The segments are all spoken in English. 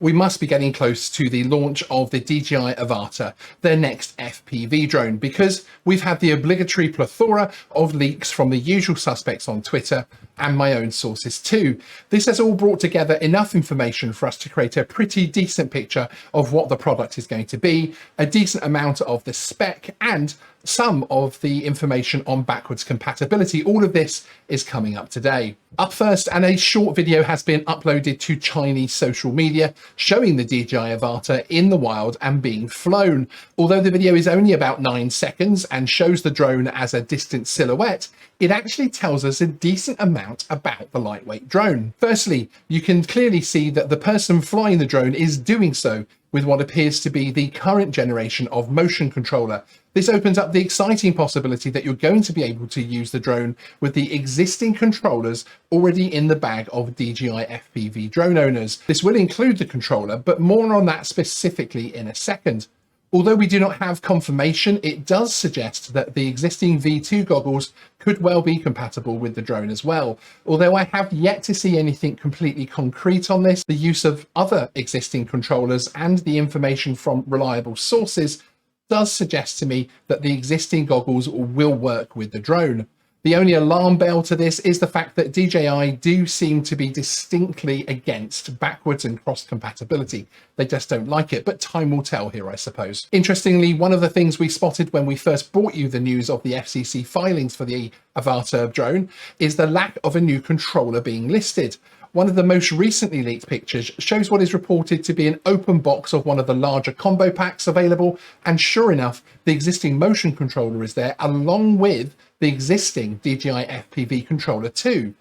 We must be getting close to the launch of the DJI Avata, their next FPV drone, because we've had the obligatory plethora of leaks from the usual suspects on Twitter and my own sources too. This has all brought together enough information for us to create a pretty decent picture of what the product is going to be, a decent amount of the spec, and some of the information on backwards compatibility. All of this is coming up today. Up first, and a short video has been uploaded to Chinese social media showing the DJI Avata in the wild and being flown. Although the video is only about 9 seconds and shows the drone as a distant silhouette, it actually tells us a decent amount about the lightweight drone. Firstly, you can clearly see that the person flying the drone is doing so with what appears to be the current generation of motion controller. This opens up the exciting possibility that you're going to be able to use the drone with the existing controllers already in the bag of DJI FPV drone owners. This will include the controller, but more on that specifically in a second. Although we do not have confirmation, it does suggest that the existing V2 goggles could well be compatible with the drone as well. Although I have yet to see anything completely concrete on this, the use of other existing controllers and the information from reliable sources does suggest to me that the existing goggles will work with the drone. The only alarm bell to this is the fact that DJI do seem to be distinctly against backwards and cross compatibility. They just don't like it, but time will tell here, I suppose. Interestingly, one of the things we spotted when we first brought you the news of the FCC filings for the Avata drone is the lack of a new controller being listed. One of the most recently leaked pictures shows what is reported to be an open box of one of the larger combo packs available, and sure enough, the existing motion controller is there along with the existing DJI FPV controller too.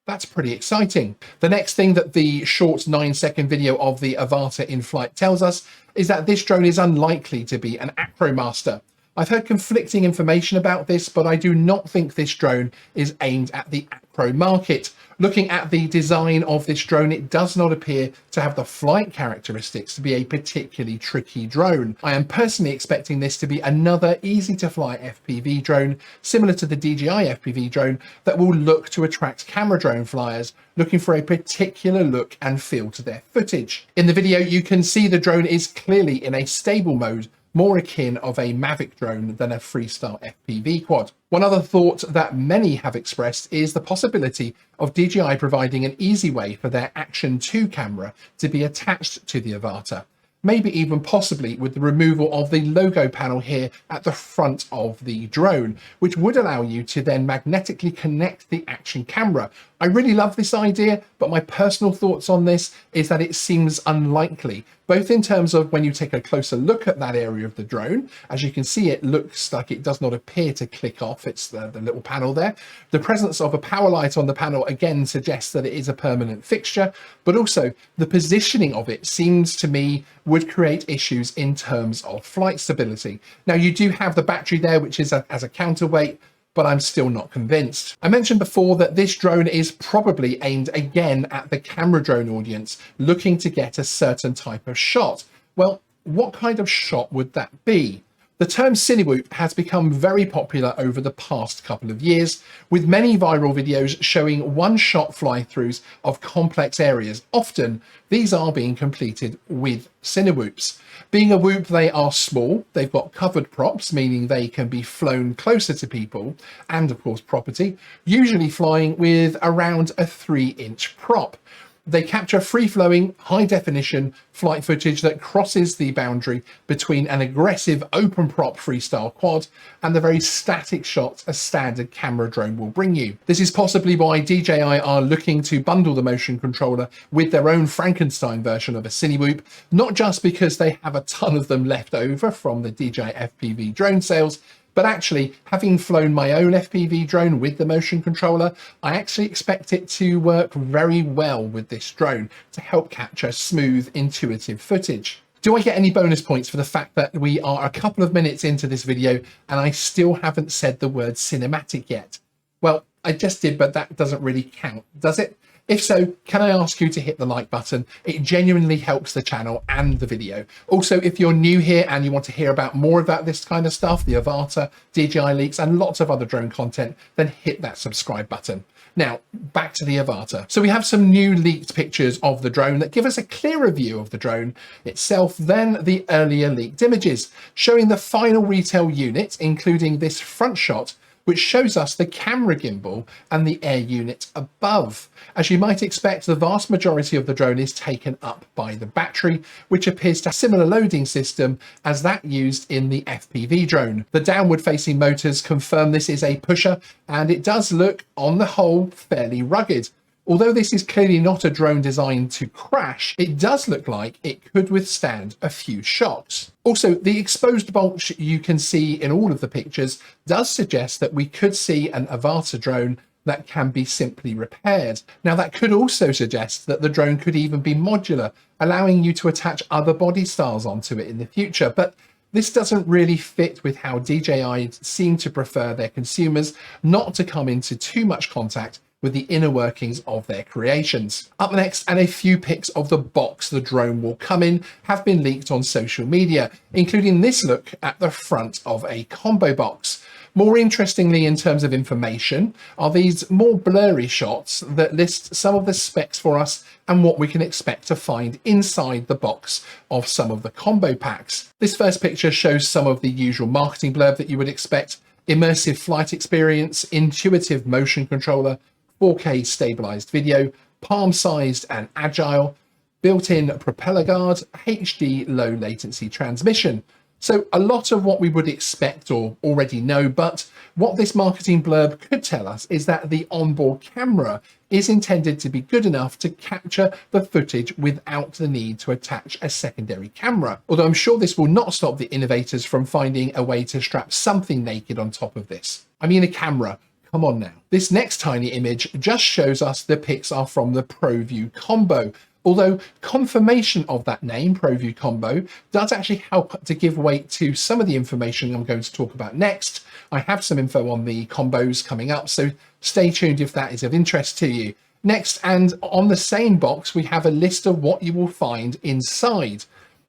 That's pretty exciting. The next thing that the short 9-second video of the Avata in flight tells us is that this drone is unlikely to be an acro master. I've heard conflicting information about this, but I do not think this drone is aimed at the acro market. Looking at the design of this drone, it does not appear to have the flight characteristics to be a particularly tricky drone. I am personally expecting this to be another easy to fly FPV drone, similar to the DJI FPV drone, that will look to attract camera drone flyers looking for a particular look and feel to their footage. In the video, you can see the drone is clearly in a stable mode, more akin of a Mavic drone than a freestyle FPV quad. One other thought that many have expressed is the possibility of DJI providing an easy way for their Action 2 camera to be attached to the Avata. Maybe even possibly with the removal of the logo panel here at the front of the drone, which would allow you to then magnetically connect the Action camera. I really love this idea, but my personal thoughts on this is that it seems unlikely, both in terms of when you take a closer look at that area of the drone. As you can see, it looks like it does not appear to click off. It's the little panel there. The presence of a power light on the panel again suggests that it is a permanent fixture, but also the positioning of it seems to me would create issues in terms of flight stability. Now, you do have the battery there, which is as a counterweight, but I'm still not convinced. I mentioned before that this drone is probably aimed again at the camera drone audience looking to get a certain type of shot. Well, what kind of shot would that be? The term Cineboop has become very popular over the past couple of years, with many viral videos showing one-shot fly-throughs of complex areas. Often, these are being completed with Cineboops. Being a whoop, they are small. They've got covered props, meaning they can be flown closer to people and, of course, property, usually flying with around a 3-inch prop. They capture free-flowing, high-definition flight footage that crosses the boundary between an aggressive open-prop freestyle quad and the very static shots a standard camera drone will bring you. This is possibly why DJI are looking to bundle the motion controller with their own Frankenstein version of a Cineboop, not just because they have a ton of them left over from the DJI FPV drone sales, but actually, having flown my own FPV drone with the motion controller, I actually expect it to work very well with this drone to help capture smooth, intuitive footage. Do I get any bonus points for the fact that we are a couple of minutes into this video and I still haven't said the word cinematic yet? Well, I just did, but that doesn't really count, does it? If so, can I ask you to hit the like button? It genuinely helps the channel and the video. Also, if you're new here and you want to hear about more about this kind of stuff, the Avata, DJI leaks, and lots of other drone content, then hit that subscribe button. Now, back to the Avata. So we have some new leaked pictures of the drone that give us a clearer view of the drone itself than the earlier leaked images, showing the final retail unit, including this front shot, which shows us the camera gimbal and the air unit above. As you might expect, the vast majority of the drone is taken up by the battery, which appears to have a similar loading system as that used in the FPV drone. The downward facing motors confirm this is a pusher, and it does look, on the whole, fairly rugged. Although this is clearly not a drone designed to crash, it does look like it could withstand a few shocks. Also, the exposed bolt you can see in all of the pictures does suggest that we could see an Avata drone that can be simply repaired. Now, that could also suggest that the drone could even be modular, allowing you to attach other body styles onto it in the future. But this doesn't really fit with how DJI seem to prefer their consumers not to come into too much contact with the inner workings of their creations. Up next, and a few pics of the box the drone will come in have been leaked on social media, including this look at the front of a combo box. More interestingly, in terms of information, are these more blurry shots that list some of the specs for us and what we can expect to find inside the box of some of the combo packs. This first picture shows some of the usual marketing blurb that you would expect: immersive flight experience, intuitive motion controller, 4K stabilized video, palm-sized and agile, built-in propeller guard, HD low latency transmission. So a lot of what we would expect or already know, but what this marketing blurb could tell us is that the onboard camera is intended to be good enough to capture the footage without the need to attach a secondary camera. Although I'm sure this will not stop the innovators from finding a way to strap something naked on top of this. I mean, a camera. Come on now. This next tiny image just shows us the pics are from the ProView Combo, although confirmation of that name, ProView Combo, does actually help to give weight to some of the information I'm going to talk about next. I have some info on the combos coming up, so stay tuned if that is of interest to you. Next, and on the same box, we have a list of what you will find inside,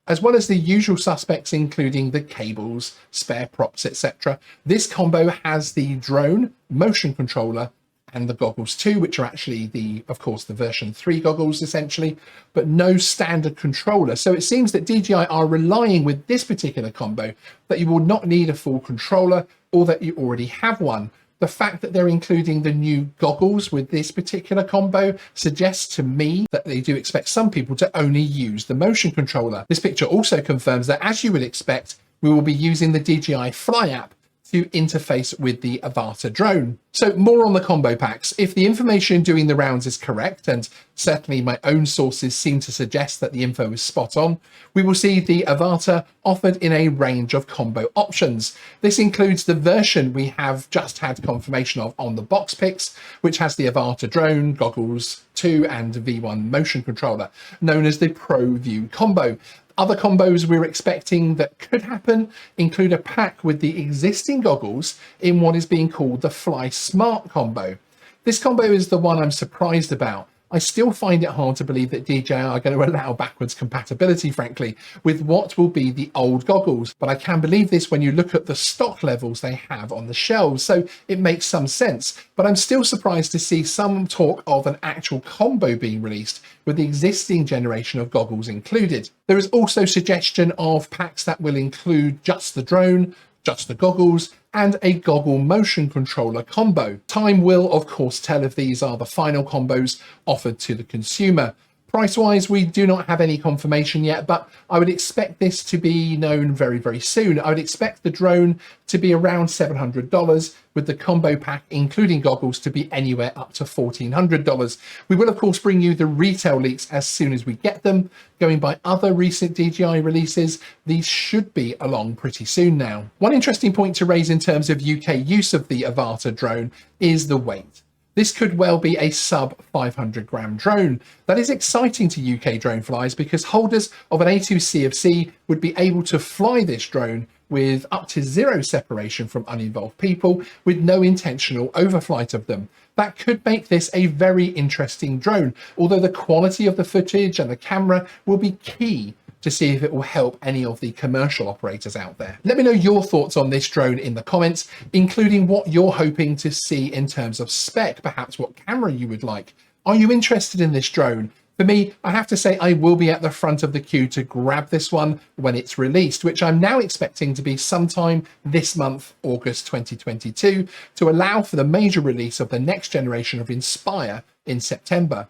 as well as the usual suspects, including the cables, spare props, etc. This combo has the drone, motion controller, and the goggles too, which are actually of course, the version 3 goggles essentially, but no standard controller. So it seems that DJI are relying with this particular combo that you will not need a full controller, or that you already have one. The fact that they're including the new goggles with this particular combo suggests to me that they do expect some people to only use the motion controller. This picture also confirms that, as you would expect, we will be using the DJI Fly app to interface with the Avata drone. So more on the combo packs. If the information doing the rounds is correct, and certainly my own sources seem to suggest that the info is spot on, we will see the Avata offered in a range of combo options. This includes the version we have just had confirmation of on the box pics, which has the Avata drone, goggles 2 and V1 motion controller, known as the ProView Combo. Other combos we're expecting that could happen include a pack with the existing goggles in what is being called the Fly Smart combo. This combo is the one I'm surprised about. I still find it hard to believe that DJI are going to allow backwards compatibility, frankly, with what will be the old goggles. But I can believe this when you look at the stock levels they have on the shelves, so it makes some sense. But I'm still surprised to see some talk of an actual combo being released with the existing generation of goggles included. There is also suggestion of packs that will include just the drone, just the goggles, and a goggle motion controller combo. Time will, of course, tell if these are the final combos offered to the consumer. Price-wise, we do not have any confirmation yet, but I would expect this to be known very, very soon. I would expect the drone to be around $700, with the combo pack, including goggles, to be anywhere up to $1,400. We will, of course, bring you the retail leaks as soon as we get them. Going by other recent DJI releases, these should be along pretty soon now. One interesting point to raise in terms of UK use of the Avata drone is the weight. This could well be a sub 500 gram drone. That is exciting to UK drone flyers because holders of an A2 CFC would be able to fly this drone with up to 0 separation from uninvolved people, with no intentional overflight of them. That could make this a very interesting drone, although the quality of the footage and the camera will be key to see if it will help any of the commercial operators out there. Let me know your thoughts on this drone in the comments, including what you're hoping to see in terms of spec, perhaps what camera you would like. Are you interested in this drone? For me, I have to say I will be at the front of the queue to grab this one when it's released, which I'm now expecting to be sometime this month, August 2022, to allow for the major release of the next generation of Inspire in September.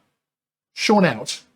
Sean out.